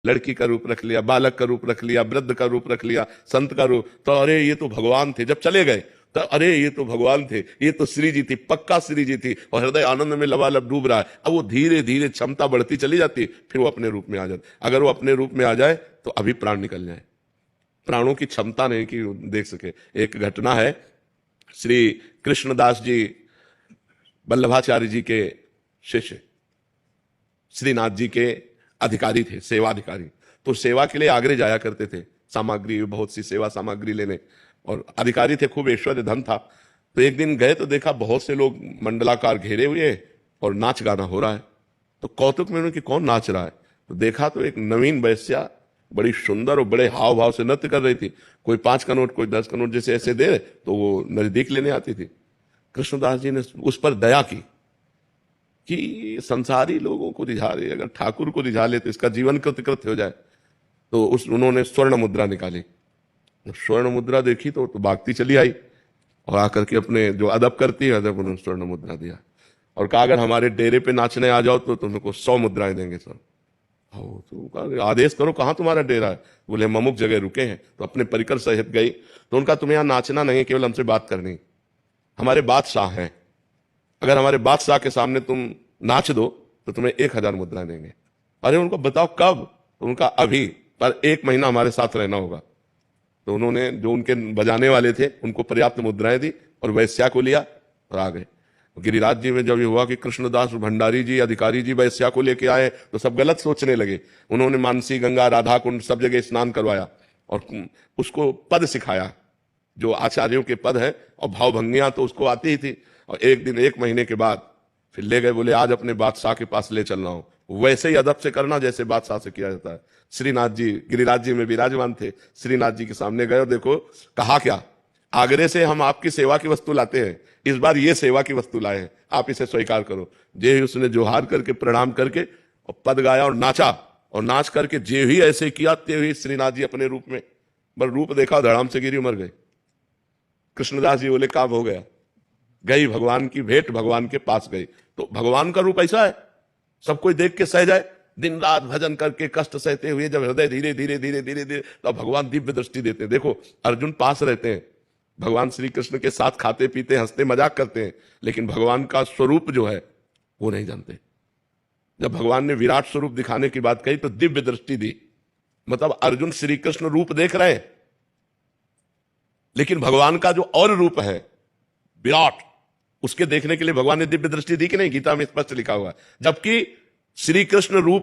लड़की का रूप रख लिया, बालक का रूप रख लिया, वृद्ध का रूप रख लिया, संत का रूप, तो अरे ये तो भगवान थे। जब चले गए तो अरे ये तो भगवान थे, ये तो श्री जी थी, पक्का श्री जी थी, और हृदय आनंद में लबालब डूब रहा है। अब वो धीरे धीरे क्षमता बढ़ती चली जाती, फिर वो अपने रूप में आ जाती। अगर वो अपने रूप में आ जाए तो अभी प्राण निकल जाए, प्राणों की क्षमता नहीं कि देख सके। एक घटना है, श्री कृष्णदास जी वल्लभाचार्य जी के शिष्य श्रीनाथ जी के अधिकारी थे, सेवा अधिकारी। तो सेवा के लिए आगरे जाया करते थे, सामग्री, बहुत सी सेवा सामग्री लेने, और अधिकारी थे, खूब ऐश्वर्य धन था। तो एक दिन गए तो देखा बहुत से लोग मंडलाकार घेरे हुए और नाच गाना हो रहा है। तो कौतुक में उन्होंने कि कौन नाच रहा है, तो देखा तो एक नवीन वैश्या बड़ी सुंदर और बड़े हाव भाव से नृत्य कर रही थी। कोई 5 का नोट, कोई 10 का नोट जैसे ऐसे दे तो वो नजदीक लेने आती थी। कृष्णदास जी ने उस पर दया की कि संसारी लोगों को रिझा रहे, अगर ठाकुर को रिझा ले तो इसका जीवन कृतकृत्य हो जाए। तो उन्होंने स्वर्ण मुद्रा निकाली। स्वर्ण मुद्रा देखी तो भागती चली आई और आकर के अपने जो अदब करती है अदब, उन्होंने स्वर्ण मुद्रा दिया और कहा अगर हमारे डेरे पे नाचने आ जाओ तो तुमको 100 मुद्राएं देंगे सर। तो कहा आदेश करो, कहाँ तुम्हारा डेरा है? बोले हम अमुक जगह रुके हैं। तो अपने परिकर सहित गई। तो उनका तुम्हें यहाँ नाचना नहीं, केवल हमसे बात करनी। हमारे बादशाह हैं, अगर हमारे बादशाह के सामने तुम नाच दो तो तुम्हें 1000 मुद्राएं देंगे। अरे उनको बताओ कब? तो उनका अभी, पर 1 महीना हमारे साथ रहना होगा। तो उन्होंने जो उनके बजाने वाले थे उनको पर्याप्त मुद्राएं दी और वैश्या को लिया और आ गए। गिरिराज जी में जब ये हुआ कि कृष्णदास भंडारी जी अधिकारी जी वैश्या को लेके आए तो सब गलत सोचने लगे। उन्होंने मानसी गंगा राधा कुंड सब जगह स्नान करवाया और उसको पद सिखाया जो आचार्यों के पद है, और भावभंगियां तो उसको आती ही थी। और एक दिन 1 महीने के बाद फिर ले गए, बोले आज अपने बादशाह के पास ले चलना हो, वैसे ही अदब से करना जैसे बादशाह से किया जाता है। श्रीनाथ जी गिरिराज जी में विराजमान थे, श्रीनाथ जी के सामने गए और देखो कहा क्या, आगरे से हम आपकी सेवा की वस्तु लाते हैं, इस बार ये सेवा की वस्तु लाए हैं, आप इसे स्वीकार करो। जे ही उसने जोहार करके प्रणाम करके और पद गाया और नाचा, और नाच करके जे ही ऐसे किया ते हुए श्रीनाथ जी अपने रूप में, बस रूप देखा धड़ाम से गिरी मर गए। कृष्णदास जी बोले काम हो गया, गई भगवान की भेंट, भगवान के पास गई। तो भगवान का रूप ऐसा है, सब कोई देख के सह जाए। दिन रात भजन करके कष्ट सहते हुए जब हृदय धीरे धीरे धीरे धीरे धीरे, तो भगवान दिव्य दृष्टि देते हैं। देखो अर्जुन पास रहते हैं, भगवान श्री कृष्ण के साथ खाते पीते हंसते मजाक करते हैं, लेकिन भगवान का स्वरूप जो है वो नहीं जानते। जब भगवान ने विराट स्वरूप दिखाने की बात कही तो दिव्य दृष्टि दी, मतलब अर्जुन श्री कृष्ण रूप देख रहे हैं, लेकिन भगवान का जो और रूप है विराट, उसके देखने के लिए भगवान ने दिव्य दृष्टि दी कि नहीं? गीता में स्पष्ट लिखा हुआ है। जबकि श्री कृष्ण रूप